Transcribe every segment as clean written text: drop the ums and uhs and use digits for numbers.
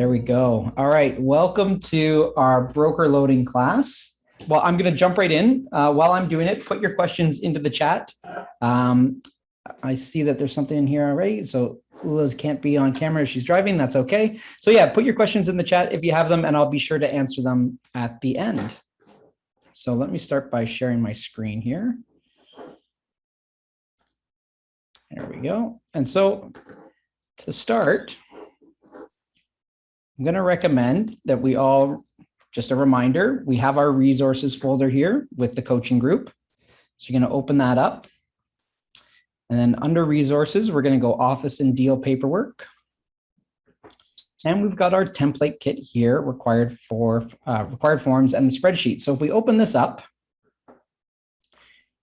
There we go. All right. Welcome to our broker loading class. Well, I'm going to jump right in. While I'm doing it, put your questions into the chat. I see that there's something in here already. So Liz can't be on camera. She's driving. That's okay. So yeah, put your questions in the chat if you have them, and I'll be sure to answer them at the end. So let me start by sharing my screen here. There we go. And so to start, I'm going to recommend that we all, just a reminder, we have our resources folder here with the coaching group. So you're going to open that up. And then under resources, we're going to go office and deal paperwork. And we've got our template kit here, required forms and the spreadsheet. So if we open this up,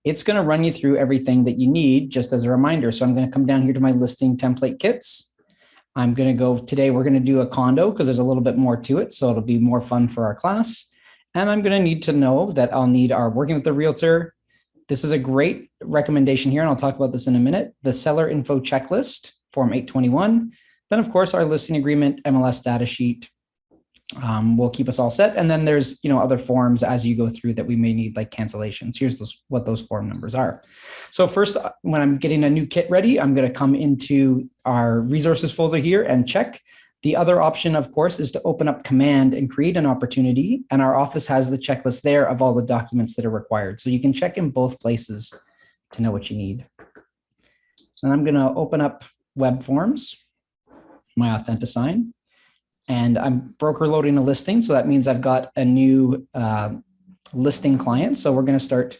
it's going to run you through everything that you need, just as a reminder. So I'm going to come down here to my listing template kits. I'm going to go today, we're going to do a condo because there's a little bit more to it. So it'll be more fun for our class. And I'm going to need to know that I'll need our working with the realtor. This is a great recommendation here, and I'll talk about this in a minute. The seller info checklist, form 821. Then, of course, our listing agreement, MLS data sheet will keep us all set. And then there's other forms as you go through that we may need, like cancellations. Here's what those form numbers are. So first, when I'm getting a new kit ready, I'm going to come into our resources folder here and check. The other option, of course, is to open up Command and create an opportunity. And our office has the checklist there of all the documents that are required. So you can check in both places to know what you need. And I'm going to open up web forms, my Authentisign. And I'm broker loading a listing. So that means I've got a new listing client. So we're going to start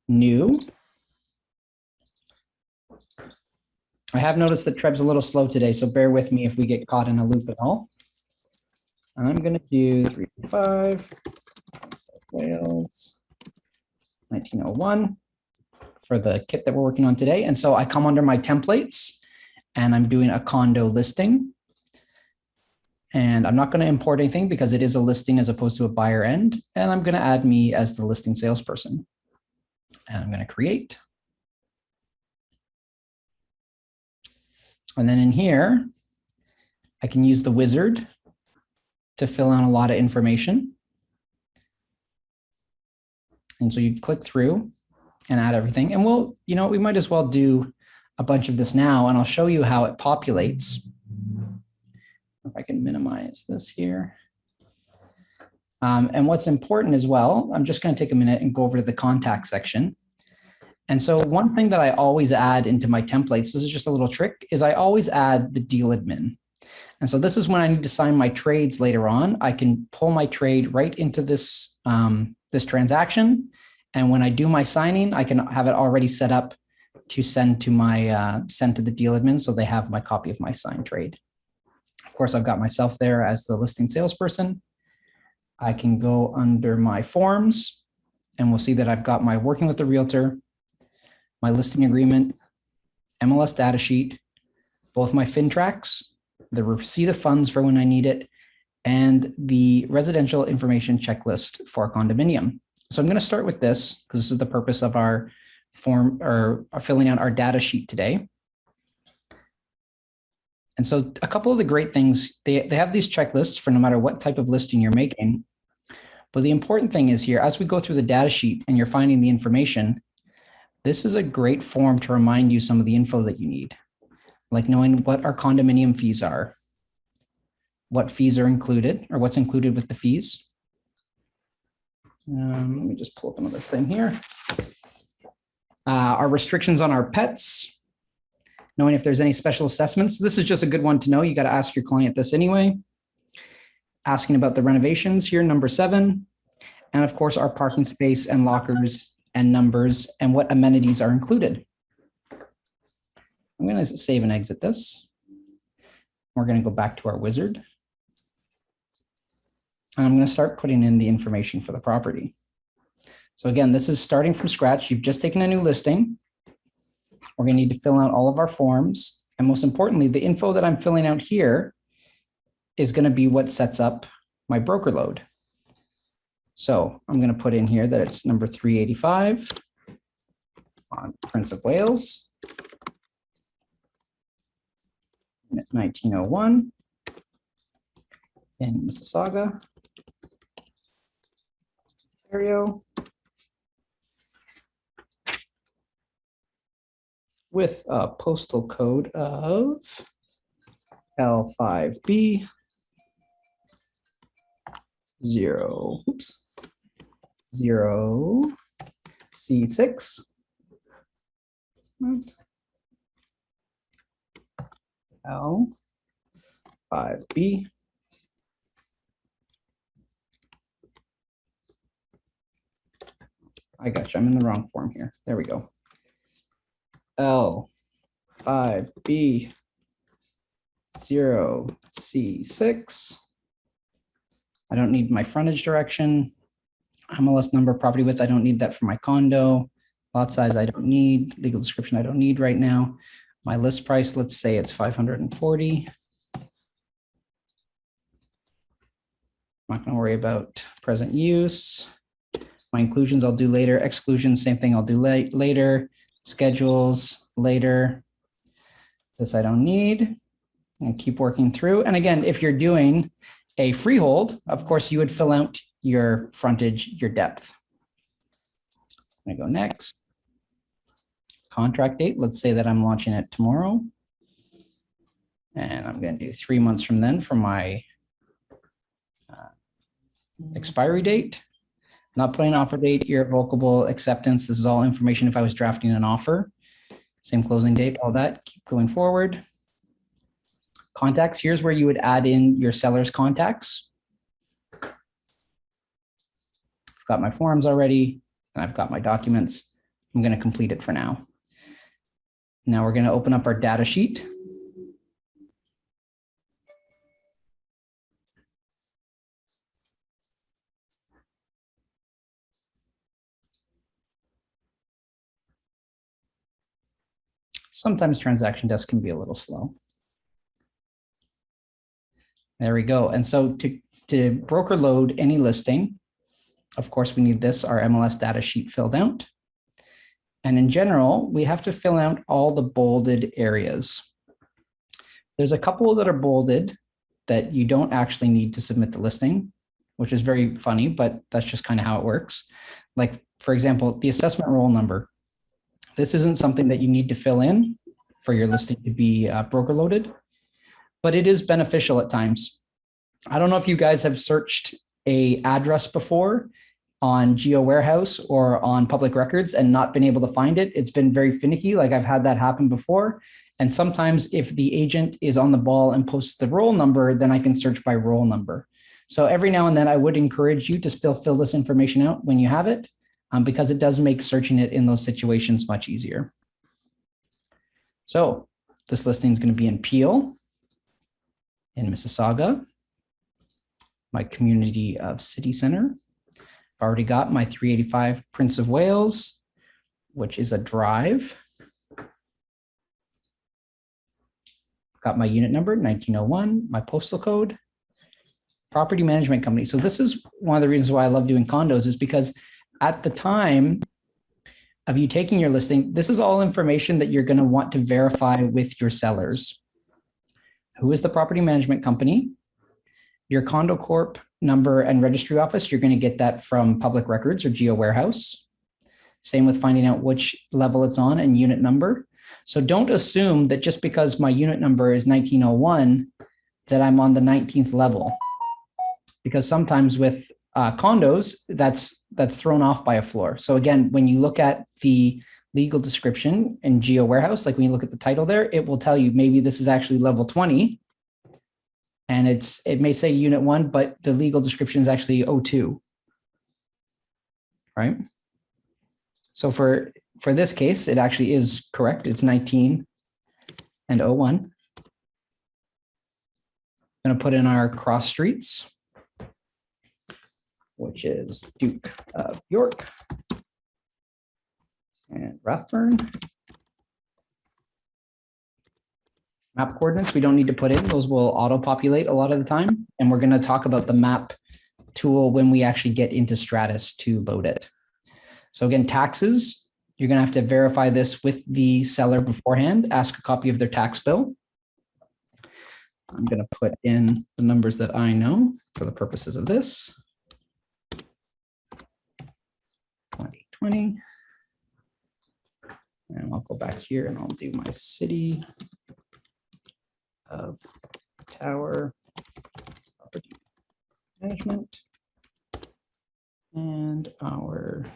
new. I have noticed that Treb's a little slow today, so bear with me if we get caught in a loop at all. And I'm going to do 305 Wales 1901 for the kit that we're working on today. And so I come under my templates and I'm doing a condo listing. And I'm not going to import anything because it is a listing as opposed to a buyer end. And I'm going to add me as the listing salesperson. And I'm going to create. And then in here, I can use the wizard to fill in a lot of information. And so you click through and add everything. And we might as well do a bunch of this now, and I'll show you how it populates. If I can minimize this here. And what's important as well, I'm just going to take a minute and go over to the contact section. And so one thing that I always add into my templates, this is just a little trick, is I always add the deal admin. And so this is when I need to sign my trades later on. I can pull my trade right into this, this transaction. And when I do my signing, I can have it already set up to send to my send to the deal admin, so they have my copy of my signed trade. Of course, I've got myself there as the listing salesperson. I can go under my forms and we'll see that I've got my working with the realtor, my listing agreement, MLS data sheet, both my fin tracks, the receipt of funds for when I need it, and the residential information checklist for a condominium. So I'm going to start with this because this is the purpose of our form or filling out our data sheet today. And so a couple of the great things, they have these checklists for no matter what type of listing you're making. But the important thing is here, as we go through the data sheet and you're finding the information, this is a great form to remind you some of the info that you need, like knowing what our condominium fees are, what fees are included or what's included with the fees. Let me just pull up another thing here. Our restrictions on our pets, knowing if there's any special assessments. This is just a good one to know. You got to ask your client this anyway. Asking about the renovations here, number 7. And of course, our parking space and lockers and numbers and what amenities are included. I'm going to save and exit this. We're going to go back to our wizard. And I'm going to start putting in the information for the property. So again, this is starting from scratch. You've just taken a new listing. We're going to need to fill out all of our forms. And most importantly, the info that I'm filling out here is going to be what sets up my broker load. So I'm going to put in here that it's number 385 on Prince of Wales, 1901. in Mississauga, Ontario, with a postal code of L5B 0C6 L5B I got you. I'm in the wrong form here. There we go. L5B 0C6. I don't need my frontage direction. MLS number, property width, I don't need that for my condo. Lot size, I don't need. Legal description, I don't need right now. My list price, let's say it's 540. I'm not going to worry about present use. My inclusions I'll do later. Exclusions, same thing, I'll do later. Schedules, later. This I don't need. And keep working through. And again, if you're doing a freehold, of course, you would fill out your frontage, your depth. I'm going to go next. Contract date, let's say that I'm launching it tomorrow. And I'm going to do 3 months from then for my expiry date. Not putting offer date, irrevocable acceptance. This is all information if I was drafting an offer. Same closing date, all that. Keep going forward. Contacts, here's where you would add in your seller's contacts. I've got my forms already, and I've got my documents. I'm going to complete it for now. Now we're going to open up our data sheet. Sometimes Transaction Desk can be a little slow. There we go. And so to broker load any listing, of course, we need this, our MLS data sheet filled out. And in general, we have to fill out all the bolded areas. There's a couple that are bolded that you don't actually need to submit the listing, which is very funny, but that's just kind of how it works. Like, for example, the assessment roll number. This isn't something that you need to fill in for your listing to be broker loaded, but it is beneficial at times. I don't know if you guys have searched an address before on Geo Warehouse or on public records and not been able to find it. It's been very finicky. Like I've had that happen before. And sometimes if the agent is on the ball and posts the roll number, then I can search by roll number. So every now and then I would encourage you to still fill this information out when you have it, because it does make searching it in those situations much easier. So this listing is going to be in Peel, in Mississauga, my community of City Center. I've already got my 385 Prince of Wales, which is a drive. Got my unit number, 1901, my postal code, property management company. So this is one of the reasons why I love doing condos, is because at the time of you taking your listing, this is all information that you're going to want to verify with your sellers. Who is the property management company? Your condo corp number and registry office, you're going to get that from public records or Geo Warehouse. Same with finding out which level it's on and unit number. So don't assume that just because my unit number is 1901, that I'm on the 19th level. Because sometimes with condos, that's thrown off by a floor. So again, when you look at the legal description in Geo Warehouse, like when you look at the title there, it will tell you maybe this is actually level 20. And it may say unit 1, but the legal description is actually 02. Right? So for this case, it actually is correct. It's 19 and 01. I'm going to put in our cross streets, which is Duke of York and Rathburn. Map coordinates, we don't need to put in. Those will auto-populate a lot of the time. And we're going to talk about the map tool when we actually get into Stratus to load it. So again, taxes, you're going to have to verify this with the seller beforehand. Ask a copy of their tax bill. I'm going to put in the numbers that I know for the purposes of this. 2020. And I'll go back here and I'll do my city of Tower property management and our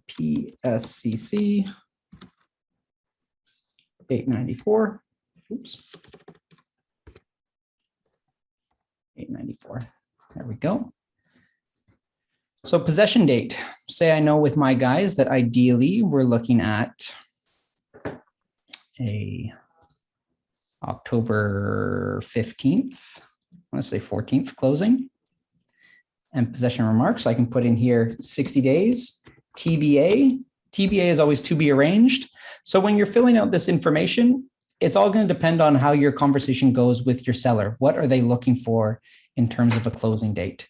PSCC 894. Oops. 894. There we go. So possession date. Say I know with my guys that ideally we're looking at a October 15th, let's say 14th closing. And possession remarks, I can put in here 60 days, TBA. TBA is always to be arranged. So when you're filling out this information, it's all going to depend on how your conversation goes with your seller. What are they looking for in terms of a closing date?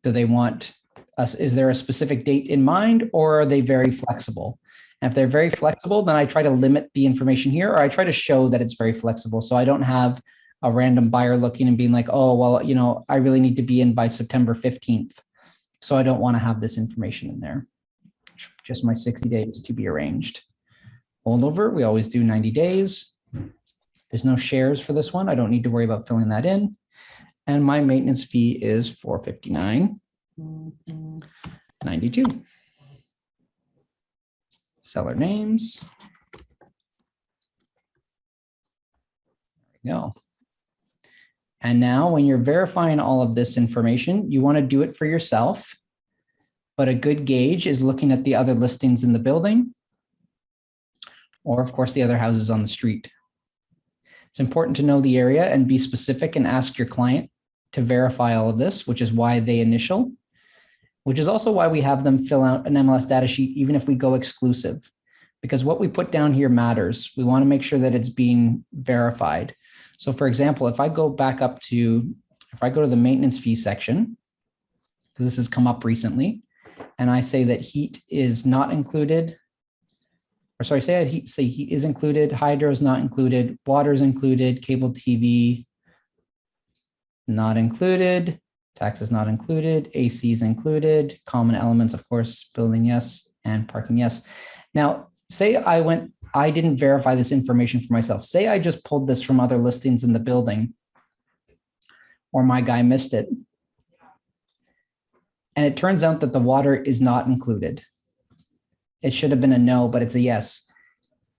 Do they want us? Is there a specific date in mind, or are they very flexible? And if they're very flexible, then I try to limit the information here, or I try to show that it's very flexible. So I don't have a random buyer looking and being like, oh, well, you know, I really need to be in by September 15th. So I don't want to have this information in there. Just my 60 days to be arranged. Holdover, we always do 90 days. There's no shares for this one. I don't need to worry about filling that in. And my maintenance fee is $459.92. Seller names. There we go. And now when you're verifying all of this information, you want to do it for yourself. But a good gauge is looking at the other listings in the building, or of course the other houses on the street. It's important to know the area and be specific and ask your client to verify all of this, which is why they initial, which is also why we have them fill out an MLS data sheet, even if we go exclusive, because what we put down here matters. We want to make sure that it's being verified. So for example, if I go back up to, if I go to the maintenance fee section, because this has come up recently, and I say that heat is not included, or sorry, say heat is included, hydro is not included, water is included, cable TV not included, taxes not included, AC is included, common elements, of course, building yes, and parking yes. Now, say I didn't verify this information for myself. Say I just pulled this from other listings in the building, or my guy missed it. And it turns out that the water is not included. It should have been a no, but it's a yes.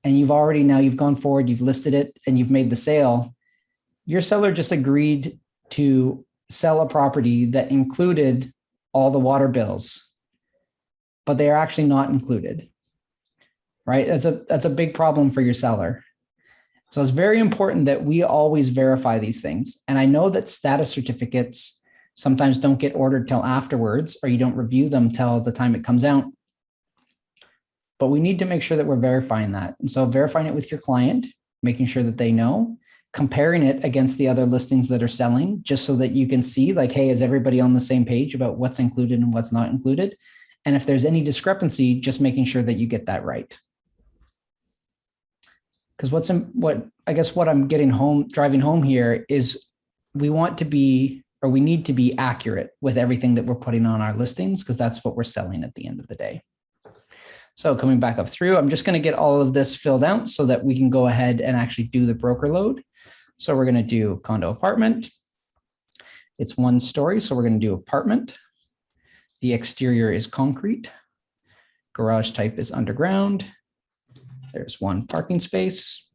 And you've already, now you've gone forward, you've listed it, and you've made the sale. Your seller just agreed to sell a property that included all the water bills, but they are actually not included, right? That's a big problem for your seller. So it's very important that we always verify these things. And I know that status certificates sometimes don't get ordered till afterwards, or you don't review them till the time it comes out. But we need to make sure that we're verifying that. And so verifying it with your client, making sure that they know, comparing it against the other listings that are selling, just so that you can see like, hey, is everybody on the same page about what's included and what's not included? And if there's any discrepancy, just making sure that you get that right. Because what I'm driving home here is we want to be, or we need to be accurate with everything that we're putting on our listings, because that's what we're selling at the end of the day. So coming back up through, I'm just going to get all of this filled out so that we can go ahead and actually do the broker load. So we're going to do condo apartment. It's one story, so we're going to do apartment. The exterior is concrete. Garage type is underground. There's one parking space.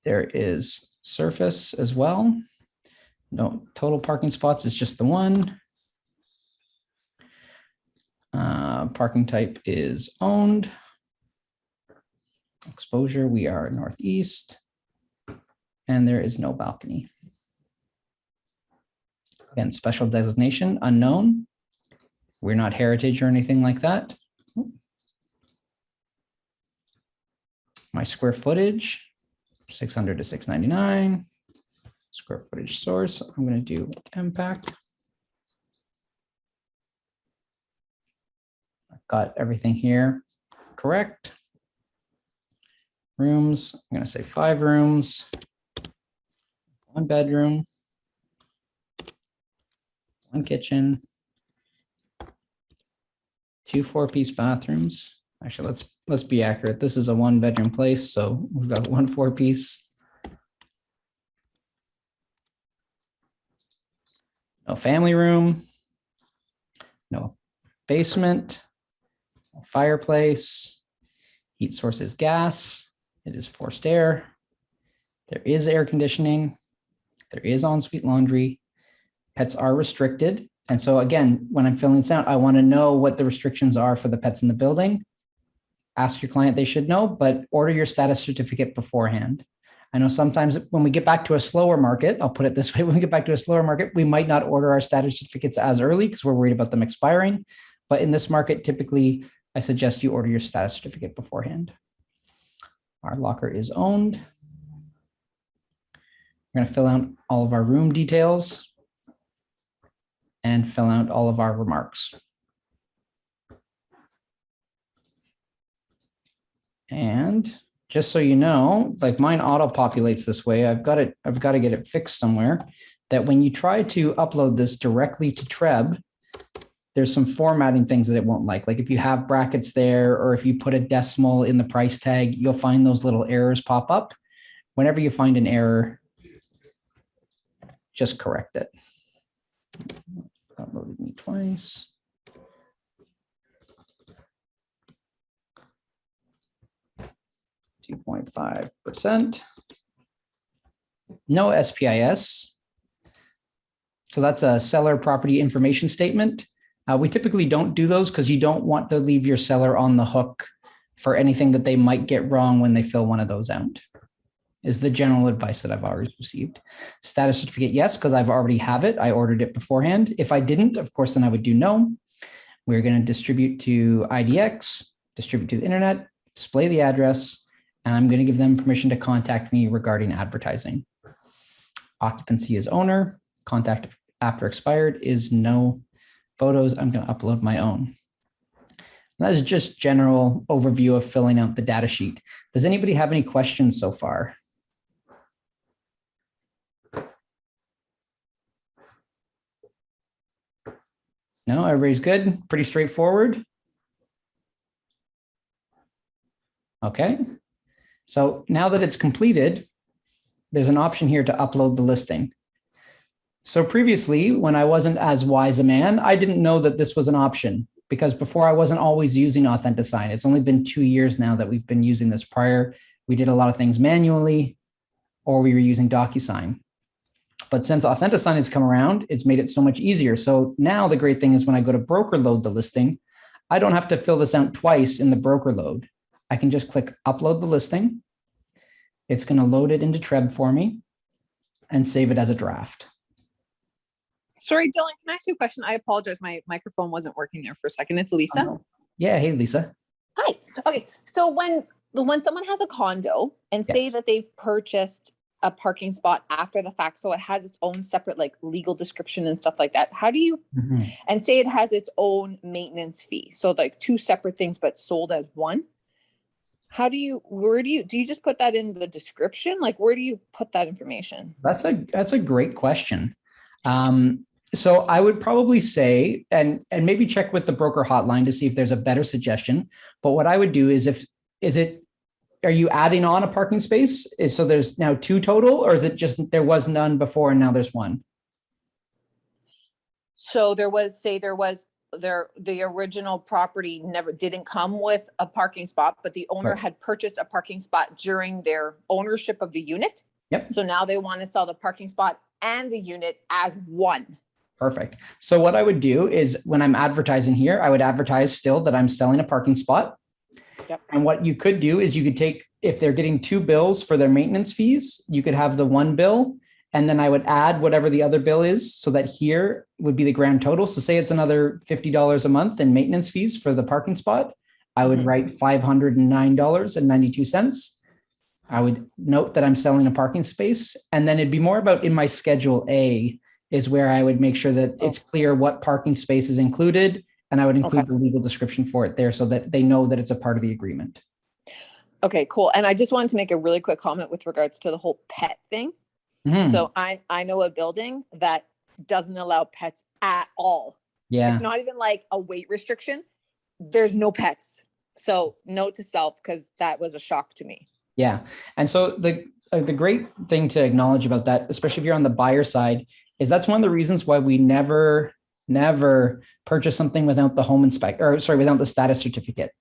There is surface as well. No total parking spots, it's just the one. Parking type is owned. Exposure, we are northeast. And there is no balcony. Again, special designation, unknown. We're not heritage or anything like that. My square footage, 600 to 699. Square footage source, I'm going to do impact. I've got everything here correct. Rooms, I'm going to say 5 rooms. 1 bedroom, 1 kitchen, 2 4-piece bathrooms. Actually, let's be accurate. This is a 1 bedroom place, so we've got 1 4-piece. No family room, no basement, no fireplace. Heat source is gas. It is forced air. There is air conditioning. There is ensuite laundry. Pets are restricted. And so again, when I'm filling this out, I want to know what the restrictions are for the pets in the building. Ask your client, they should know, but order your status certificate beforehand. I know sometimes when we get back to a slower market, I'll put it this way, when we get back to a slower market, we might not order our status certificates as early because we're worried about them expiring. But in this market, typically, I suggest you order your status certificate beforehand. Our locker is owned. We're going to fill out all of our room details and fill out all of our remarks. And just so you know, like mine auto-populates this way, I've got to get it fixed somewhere, that when you try to upload this directly to Treb, there's some formatting things that it won't like. Like if you have brackets there, or if you put a decimal in the price tag, you'll find those little errors pop up. Whenever you find an error, just correct it. Uploaded me twice. .5%. No SPIS. So that's a seller property information statement. We typically don't do those because you don't want to leave your seller on the hook for anything that they might get wrong when they fill one of those out, is the general advice that I've always received. Status certificate, yes, because I've already have it. I ordered it beforehand. If I didn't, of course, then I would do no. We're going to distribute to IDX, distribute to the internet, display the address, and I'm going to give them permission to contact me regarding advertising. Occupancy is owner. Contact after expired is no. Photos, I'm going to upload my own. That is just general overview of filling out the data sheet. Does anybody have any questions so far? No, everybody's good? Pretty straightforward? Okay. So now that it's completed, there's an option here to upload the listing. So previously, when I wasn't as wise a man, I didn't know that this was an option, because before I wasn't always using Authentisign. It's only been 2 years now that we've been using this. Prior, we did a lot of things manually, or we were using DocuSign. But since Authentisign has come around, it's made it so much easier. So now the great thing is when I go to broker load the listing, I don't have to fill this out twice in the broker load. I can just click upload the listing. It's going to load it into Treb for me and save it as a draft. Sorry, Dylan, can I ask you a question? I apologize. My microphone wasn't working there for a second. It's Lisa. Oh, yeah. Hey, Lisa. Hi. Okay. So when someone has a condo and say that they've purchased a parking spot after the fact, so it has its own separate like legal description and stuff like that, how do you, and say it has its own maintenance fee. So like 2 separate things, but sold as one. How do you, do you just put that in the description? Like, where do you put that information? That's a great question. So I would probably say, and maybe check with the broker hotline to see if there's a better suggestion. But what I would do is are you adding on a parking space? So there's now 2 total, or is it just there was none before and now there's 1? So the original property didn't come with a parking spot, but the owner had purchased a parking spot during their ownership of the unit. Yep. So now they want to sell the parking spot and the unit as one. Perfect. So what I would do is when I'm advertising here, I would advertise still that I'm selling a parking spot. Yep. And what you could do is you could take, if they're getting 2 bills for their maintenance fees, you could have the 1 bill, and then I would add whatever the other bill is, so that here would be the grand total. So say it's another $50 a month in maintenance fees for the parking spot. I would write $509.92. I would note that I'm selling a parking space, and then it'd be more about in my Schedule A is where I would make sure that it's clear what parking space is included, and I would include the legal description for it there so that they know that it's a part of the agreement. Okay, cool. And I just wanted to make a really quick comment with regards to the whole pet thing. Mhm. So I know a building that doesn't allow pets at all. Yeah. It's not even like a weight restriction. There's no pets. So note to self, because that was a shock to me. Yeah. And so the great thing to acknowledge about that, especially if you're on the buyer side, is that's one of the reasons why we never purchase something without the home inspect, or sorry, without the status certificate.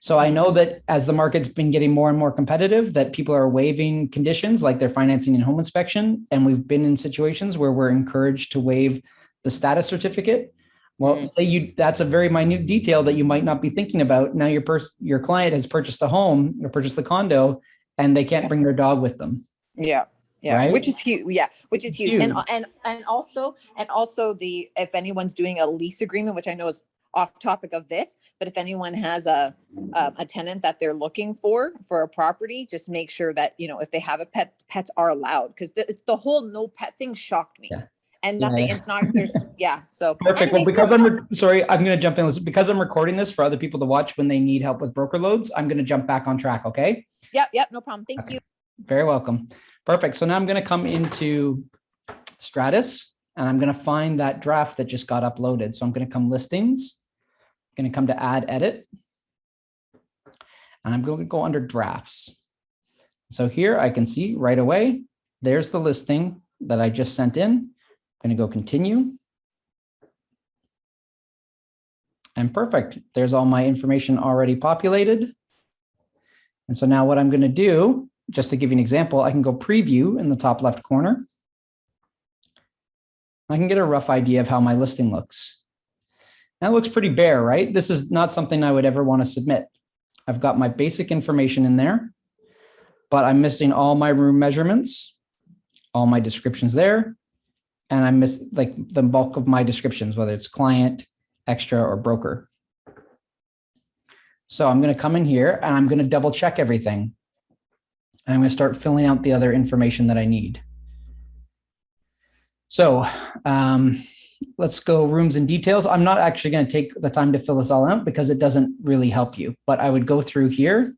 So I know that as the market's been getting more and more competitive, that people are waiving conditions like their financing and home inspection. And we've been in situations where we're encouraged to waive the status certificate. Well, say that's a very minute detail that you might not be thinking about. Now your client has purchased a home or purchased the condo, and they can't bring their dog with them. Yeah. Yeah. Right? Which is huge. Yeah. Which is huge. Huge. And also if anyone's doing a lease agreement, which I know is off topic of this, but if anyone has a tenant that they're looking for a property, just make sure that, if they have a pet, pets are allowed. Cause the whole no pet thing shocked me. Yeah. And nothing, it's not, so. Perfect. Anyways, Well, because I'm going to jump in. Because I'm recording this for other people to watch when they need help with broker loads, I'm going to jump back on track. Okay. Yep. No problem. Thank you. Very welcome. Perfect. So now I'm going to come into Stratus and I'm going to find that draft that just got uploaded. So I'm going to come listings, I'm going to come to add edit, and I'm going to go under drafts. So here I can see right away, there's the listing that I just sent in. I'm going to go continue. And perfect. There's all my information already populated. And so now what I'm going to do, just to give you an example, I can go preview in the top left corner. I can get a rough idea of how my listing looks. That looks pretty bare, right? This is not something I would ever want to submit. I've got my basic information in there, but I'm missing all my room measurements, all my descriptions there. And I miss like the bulk of my descriptions, whether it's client, extra, or broker. So I'm going to come in here and I'm going to double check everything. And I'm going to start filling out the other information that I need. So let's go rooms and details. I'm not actually going to take the time to fill this all out because it doesn't really help you, but I would go through here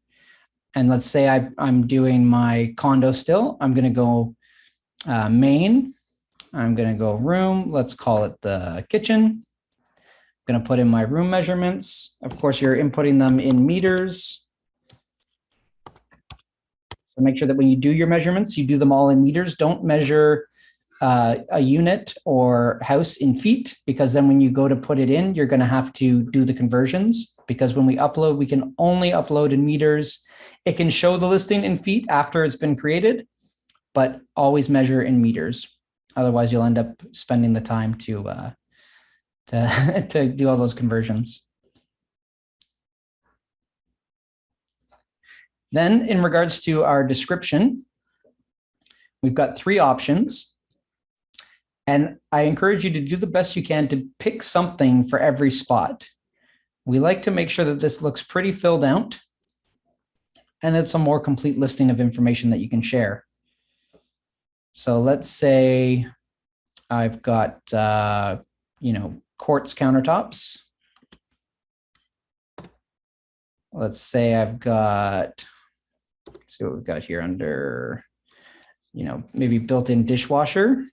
and let's say I'm doing my condo still. I'm going to go main. I'm going to go room. Let's call it the kitchen. I'm going to put in my room measurements. Of course, you're inputting them in meters. So make sure that when you do your measurements, you do them all in meters. Don't measure a unit or house in feet, because then when you go to put it in, you're going to have to do the conversions, because when we upload, we can only upload in meters. It can show the listing in feet after it's been created, but always measure in meters. Otherwise, you'll end up spending the time to do all those conversions. Then in regards to our description, we've got 3 options. And I encourage you to do the best you can to pick something for every spot. We like to make sure that this looks pretty filled out and it's a more complete listing of information that you can share. So let's say I've got, quartz countertops. Let's say I've got, let's see what we've got here under, maybe built-in dishwasher.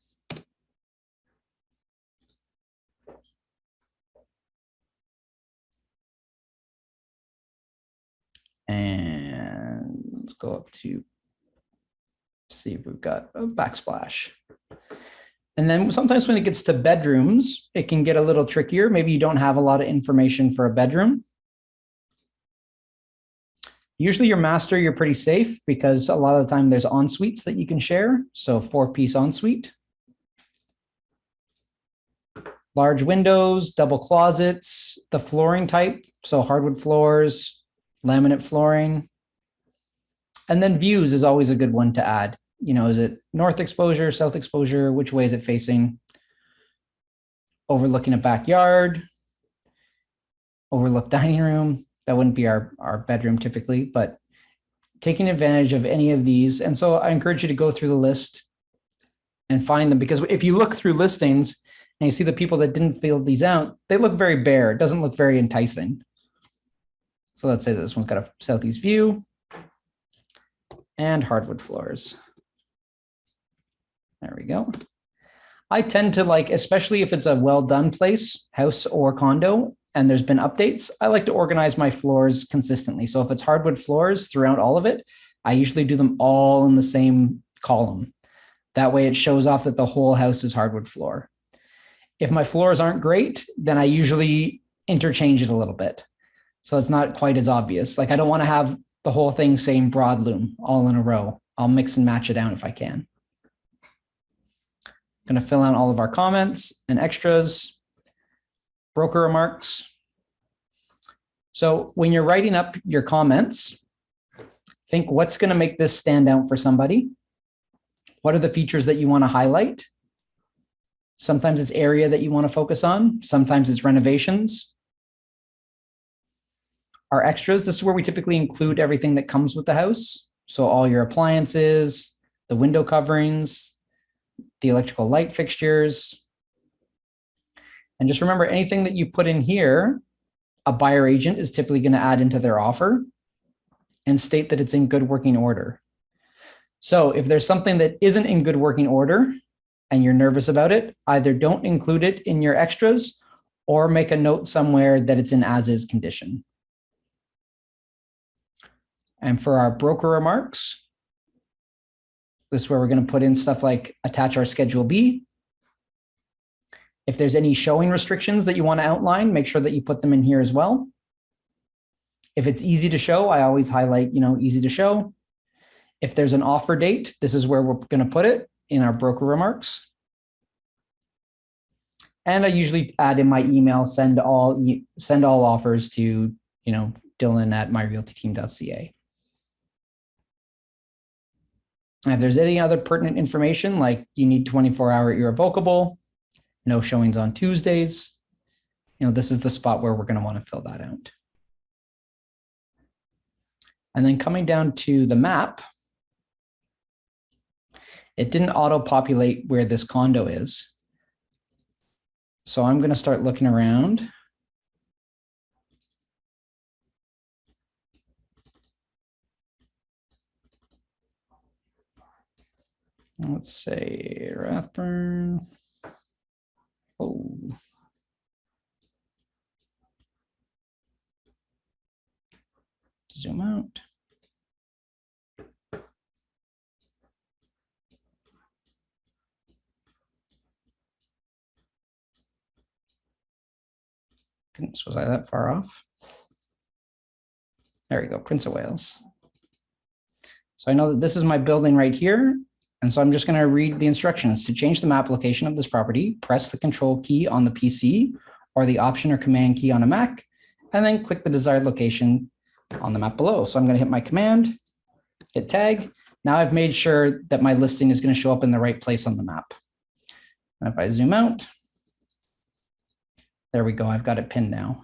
And let's go up to see if we've got a backsplash. And then sometimes when it gets to bedrooms, it can get a little trickier. Maybe you don't have a lot of information for a bedroom. Usually your master, you're pretty safe because a lot of the time there's en-suites that you can share. So 4-piece ensuite. Large windows, double closets, the flooring type. So hardwood floors, laminate flooring. And then views is always a good one to add. Is it north exposure, south exposure? Which way is it facing? Overlooking a backyard, overlook dining room. That wouldn't be our bedroom typically, but taking advantage of any of these. And so I encourage you to go through the list and find them, because if you look through listings and you see the people that didn't fill these out, they look very bare. It doesn't look very enticing. So let's say that this one's got a southeast view and hardwood floors. There we go. I tend to like, especially if it's a well done place, house or condo, and there's been updates, I like to organize my floors consistently. So if it's hardwood floors throughout all of it, I usually do them all in the same column. That way it shows off that the whole house is hardwood floor. If my floors aren't great, then I usually interchange it a little bit. So it's not quite as obvious. Like I don't want to have the whole thing same broadloom all in a row. I'll mix and match it down if I can. Going to fill out all of our comments and extras, broker remarks. So when you're writing up your comments, think what's going to make this stand out for somebody. What are the features that you want to highlight? Sometimes it's area that you want to focus on. Sometimes it's renovations. Our extras, this is where we typically include everything that comes with the house. So all your appliances, the window coverings, the electrical light fixtures. And just remember, anything that you put in here, a buyer agent is typically going to add into their offer and state that it's in good working order. So if there's something that isn't in good working order and you're nervous about it, either don't include it in your extras or make a note somewhere that it's in as-is condition. And for our broker remarks, this is where we're going to put in stuff like attach our Schedule B. If there's any showing restrictions that you want to outline, make sure that you put them in here as well. If it's easy to show, I always highlight, easy to show. If there's an offer date, this is where we're going to put it in our broker remarks. And I usually add in my email, send all offers to, Dylan@myrealtyteam.ca. And if there's any other pertinent information, like you need 24-hour irrevocable, no showings on Tuesdays, this is the spot where we're going to want to fill that out. And then coming down to the map, it didn't auto-populate where this condo is. So I'm going to start looking around. Let's say Rathburn. Oh. Zoom out. Goodness, was I that far off? There we go, Prince of Wales. So I know that this is my building right here. And so I'm just going to read the instructions. To change the map location of this property, press the control key on the PC or the option or command key on a Mac, and then click the desired location on the map below. So I'm going to hit my command, hit tag. Now I've made sure that my listing is going to show up in the right place on the map. And if I zoom out, there we go. I've got it pinned now.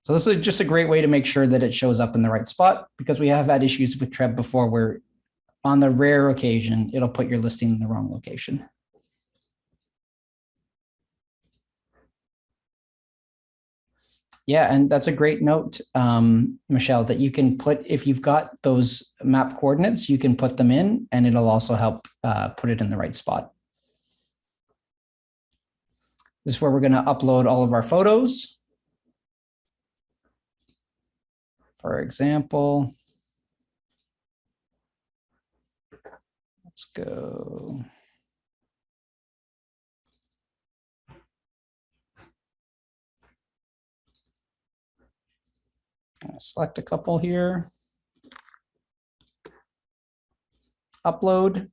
So this is just a great way to make sure that it shows up in the right spot, because we have had issues with Treb before where on the rare occasion, it'll put your listing in the wrong location. Yeah, and that's a great note, Michelle, that you can put, if you've got those map coordinates, you can put them in and it'll also help put it in the right spot. This is where we're going to upload all of our photos. For example, let's go. Select a couple here. Upload.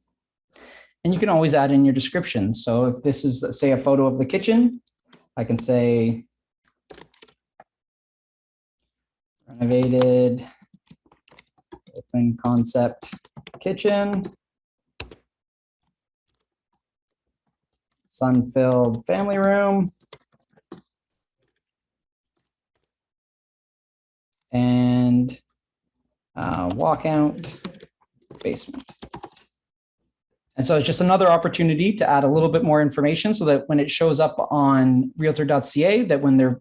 And you can always add in your description. So if this is, say, a photo of the kitchen, I can say renovated open concept kitchen, sun-filled family room, and walkout basement. And so it's just another opportunity to add a little bit more information so that when it shows up on realtor.ca, that when they're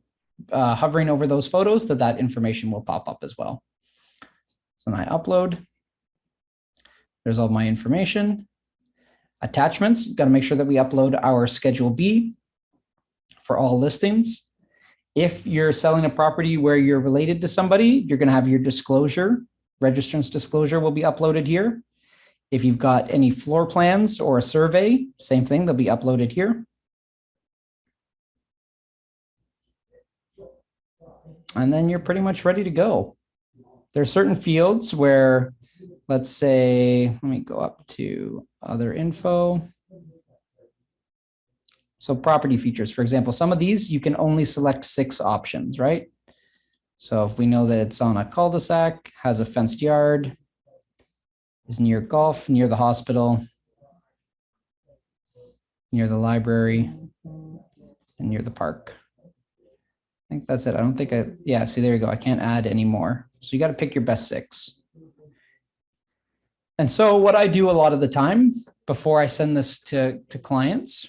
hovering over those photos, that information will pop up as well. So then I upload. There's all my information. Attachments, got to make sure that we upload our Schedule B for all listings. If you're selling a property where you're related to somebody, you're going to have your disclosure, registrant's disclosure will be uploaded here. If you've got any floor plans or a survey, same thing, they'll be uploaded here. And then you're pretty much ready to go. There are certain fields where, let's say, let me go up to other info. So property features, for example, some of these you can only select 6 options, right? So if we know that it's on a cul-de-sac, has a fenced yard, is near golf, near the hospital, near the library, and near the park. I think that's it. I don't think yeah, see, there you go. I can't add any more. So you got to pick your best 6. And so what I do a lot of the time before I send this to clients,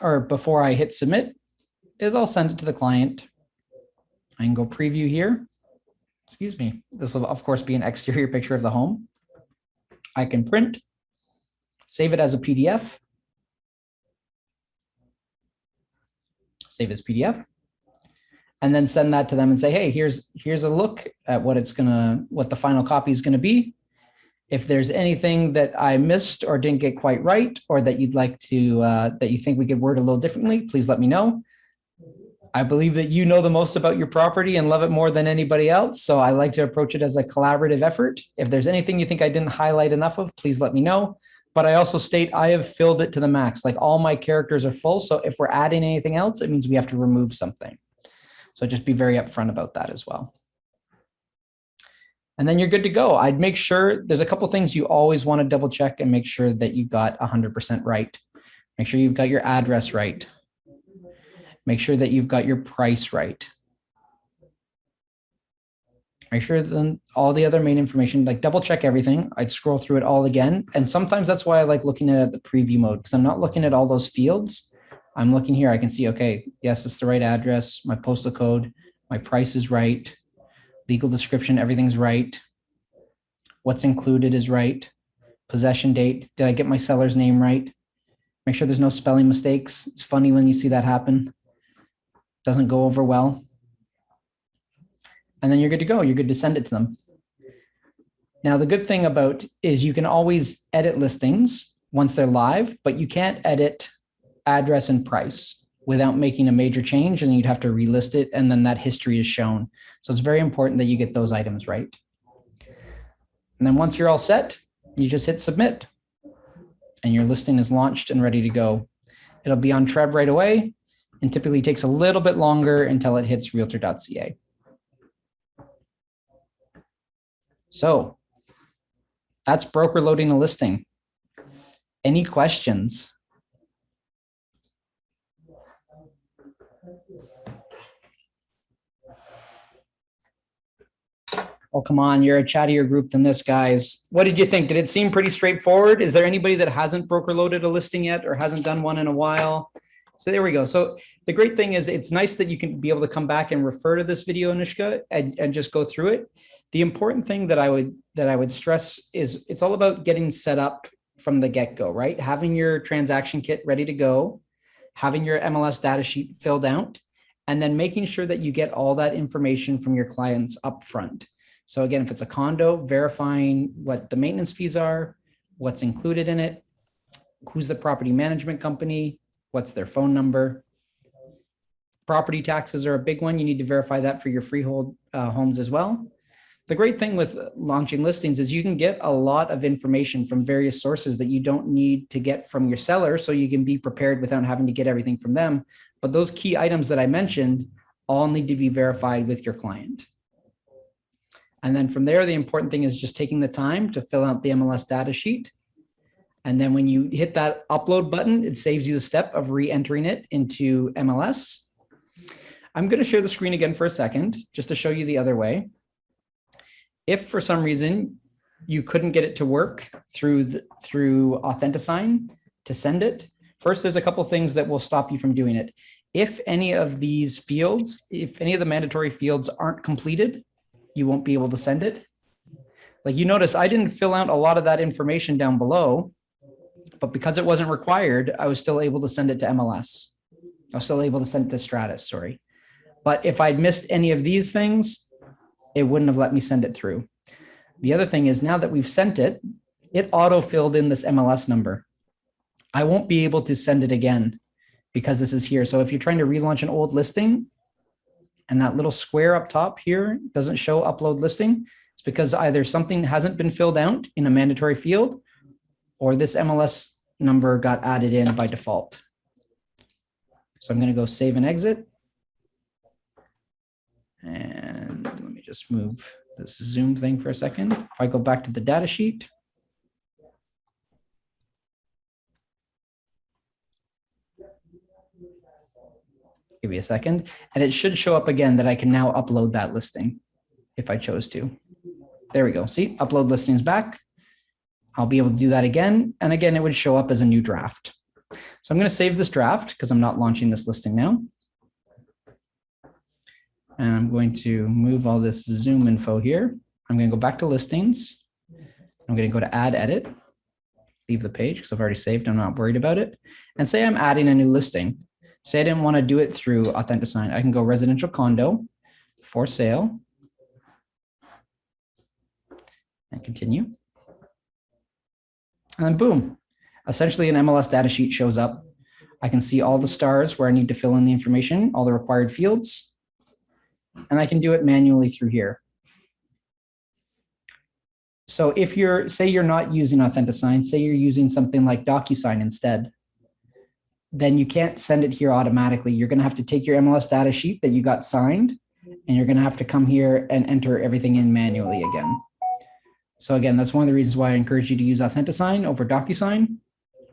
or before I hit submit, is I'll send it to the client. I can go preview here. Excuse me. This will, of course, be an exterior picture of the home. I can print, save it as a PDF, save as PDF, and then send that to them and say, hey, here's a look at what the final copy is going to be. If there's anything that I missed or didn't get quite right, or that you'd like to, that you think we could word a little differently, please let me know. I believe that you know the most about your property and love it more than anybody else. So I like to approach it as a collaborative effort. If there's anything you think I didn't highlight enough of, please let me know. But I also state I have filled it to the max. Like, all my characters are full. So if we're adding anything else, it means we have to remove something. So just be very upfront about that as well. And then you're good to go. I'd make sure there's a couple things you always want to double check and make sure that you got 100% right. Make sure you've got your address right. Make sure that you've got your price right. Make sure then all the other main information, like double check everything. I'd scroll through it all again. And sometimes that's why I like looking at the preview mode, because I'm not looking at all those fields. I'm looking here, I can see, okay, yes, it's the right address, my postal code, my price is right. Legal description, everything's right. What's included is right. Possession date, did I get my seller's name right? Make sure there's no spelling mistakes. It's funny when you see that happen. Doesn't go over well. And then you're good to go. You're good to send it to them. Now, the good thing about is you can always edit listings once they're live, but you can't edit address and price without making a major change, and you'd have to relist it, and then that history is shown. So it's very important that you get those items right. And then once you're all set, you just hit submit, and your listing is launched and ready to go. It'll be on Treb right away, and typically takes a little bit longer until it hits realtor.ca. So that's broker loading a listing. Any questions? Oh, come on, you're a chattier group than this, guys. What did you think? Did it seem pretty straightforward? Is there anybody that hasn't broker loaded a listing yet or hasn't done one in a while? So there we go. So the great thing is it's nice that you can be able to come back and refer to this video, Anushka, and just go through it. The important thing that I would stress is it's all about getting set up from the get-go, right? Having your transaction kit ready to go, having your MLS data sheet filled out, and then making sure that you get all that information from your clients up front. So again, if it's a condo, verifying what the maintenance fees are, what's included in it, who's the property management company, what's their phone number. Property taxes are a big one. You need to verify that for your freehold homes as well. The great thing with launching listings is you can get a lot of information from various sources that you don't need to get from your seller, so you can be prepared without having to get everything from them. But those key items that I mentioned all need to be verified with your client. And then from there, the important thing is just taking the time to fill out the MLS data sheet. And then when you hit that upload button, it saves you the step of re-entering it into MLS. I'm going to share the screen again for a second, just to show you the other way. If for some reason you couldn't get it to work through Authentisign to send it, first, there's a couple things that will stop you from doing it. If any of these fields, if any of the mandatory fields aren't completed, you won't be able to send it. Like you notice, I didn't fill out a lot of that information down below. but because it wasn't required, I was still able to send it to MLS. I was still able to send it to Stratus, sorry. But if I'd missed any of these things, it wouldn't have let me send it through. The other thing is now that we've sent it, it auto-filled in this MLS number. I won't be able to send it again because this is here. So if you're trying to relaunch an old listing and that little square up top here doesn't show upload listing, it's because either something hasn't been filled out in a mandatory field or this MLS number got added in by default. So I'm going to go save and exit. And let me just move this Zoom thing for a second. If I go back to the data sheet, give me a second, and it should show up again that I can now upload that listing if I chose to. There we go. See, upload listings back. I'll be able to do that again. And again, it would show up as a new draft. So I'm going to save this draft because I'm not launching this listing now. And I'm going to move all this Zoom info here. I'm going to go back to listings. I'm going to go to add edit, leave the page because I've already saved. I'm not worried about it. And say I'm adding a new listing. Say I didn't want to do it through Authentisign. I can go residential condo for sale and continue. And then boom, essentially an MLS data sheet shows up. I can see all the stars where I need to fill in the information, all the required fields, and I can do it manually through here. So if say you're not using Authentisign, say you're using something like DocuSign instead, then you can't send it here automatically. You're going to have to take your MLS data sheet that you got signed, and you're going to have to come here and enter everything in manually again. So again, that's one of the reasons why I encourage you to use Authentisign over DocuSign.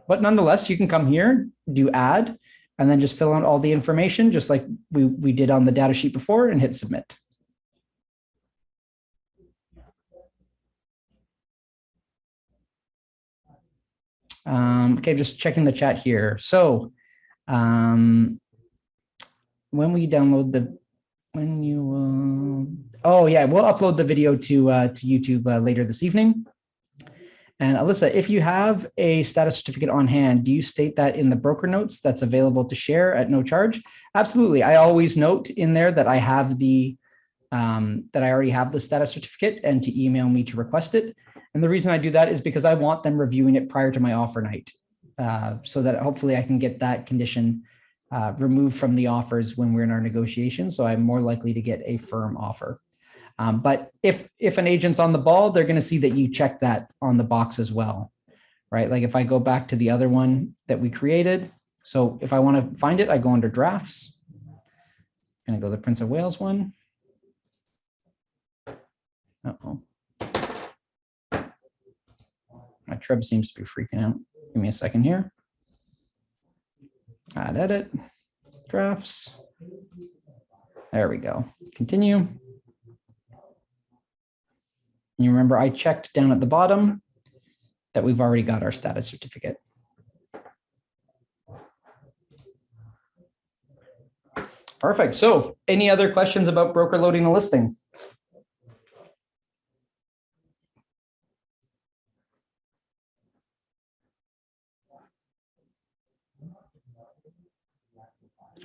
But nonetheless, you can come here, do add, and then just fill out all the information, just like we did on the data sheet before, and hit submit. Okay, just checking the chat here. So when we download oh yeah, we'll upload the video to YouTube later this evening. And Alyssa, if you have a status certificate on hand, do you state that in the broker notes that's available to share at no charge? Absolutely. I always note in there that I have that I already have the status certificate and to email me to request it. And the reason I do that is because I want them reviewing it prior to my offer night, so that hopefully I can get that condition removed from the offers when we're in our negotiations. So I'm more likely to get a firm offer. But if an agent's on the ball, they're going to see that you check that on the box as well, right? Like if I go back to the other one that we created. So if I want to find it, I go under drafts. I'm going to go to the Prince of Wales one. Uh-oh. My Treb seems to be freaking out. Give me a second here. Add edit, drafts. There we go. Continue. And you remember I checked down at the bottom that we've already got our status certificate. Perfect. So any other questions about broker loading a listing?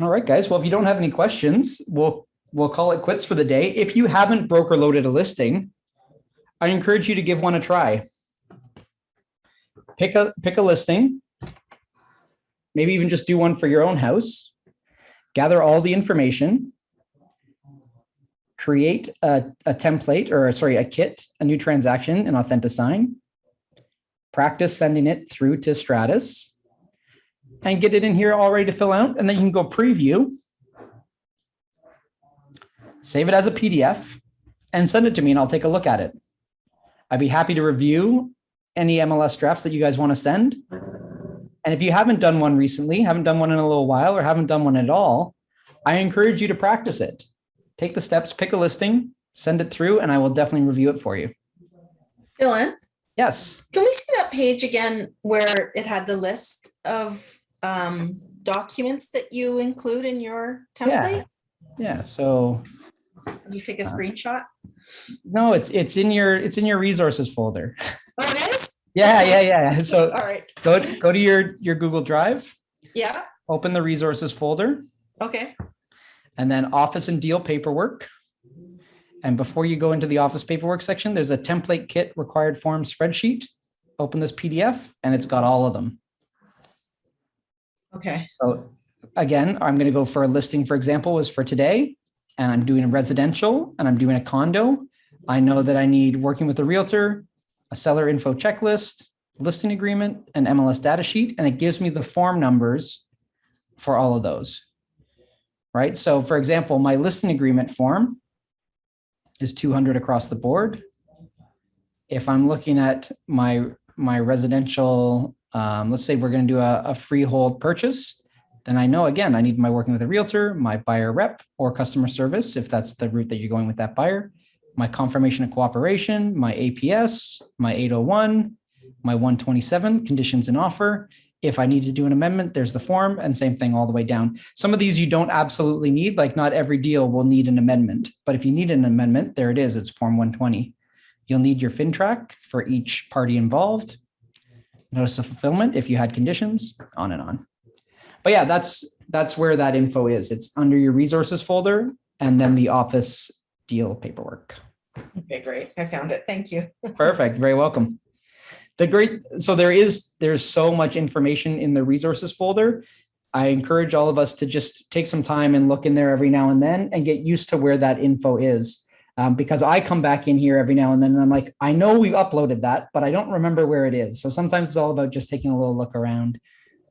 All right, guys. Well, if you don't have any questions, we'll call it quits for the day. If you haven't broker loaded a listing, I encourage you to give one a try. Pick a listing, maybe even just do one for your own house. Gather all the information, create a template, or sorry, a kit, a new transaction in Authentisign, practice sending it through to Stratus, and get it in here all ready to fill out. And then you can go preview, save it as a PDF, and send it to me, and I'll take a look at it. I'd be happy to review any MLS drafts that you guys want to send. And if you haven't done one recently, haven't done one in a little while, or haven't done one at all, I encourage you to practice it. Take the steps, pick a listing, send it through, and I will definitely review it for you. Dylan? Yes. Can we see that page again where it had the list of documents that you include in your template? Yeah. So Did you take a screenshot? no, it's in your resources folder. Oh, it is? Yeah. So All right. go to your Google Drive, Yeah. open the resources folder, Okay. and then office and deal paperwork. And before you go into the office paperwork section, there's a template kit required form spreadsheet. Open this PDF and it's got all of them. Okay. So again, I'm going to go for a listing, for example, was for today, and I'm doing a residential and I'm doing a condo. I know that I need working with a realtor, a seller info checklist, listing agreement, an MLS data sheet, and it gives me the form numbers for all of those. Right. So for example, my listing agreement form is 200 across the board. If I'm looking at my residential, let's say we're going to do a freehold purchase, then I know, again, I need my working with a realtor, my buyer rep or customer service, if that's the route that you're going with that buyer, my confirmation of cooperation, my APS, my 801, my 127 conditions and offer. If I need to do an amendment, there's the form, and same thing all the way down. Some of these you don't absolutely need, like not every deal will need an amendment, but if you need an amendment, there it is, it's form 120. You'll need your fin track for each party involved, notice of fulfillment if you had conditions, on and on. But yeah, that's where that info is. It's under your resources folder and then the office deal paperwork. Okay, great. I found it. Thank you. Perfect. Very welcome. So there's so much information in the resources folder. I encourage all of us to just take some time and look in there every now and then and get used to where that info is. Because I come back in here every now and then and I'm like, I know we've uploaded that, but I don't remember where it is. So sometimes it's all about just taking a little look around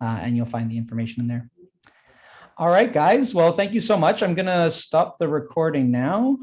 and you'll find the information in there. All right, guys. Well, thank you so much. I'm going to stop the recording now.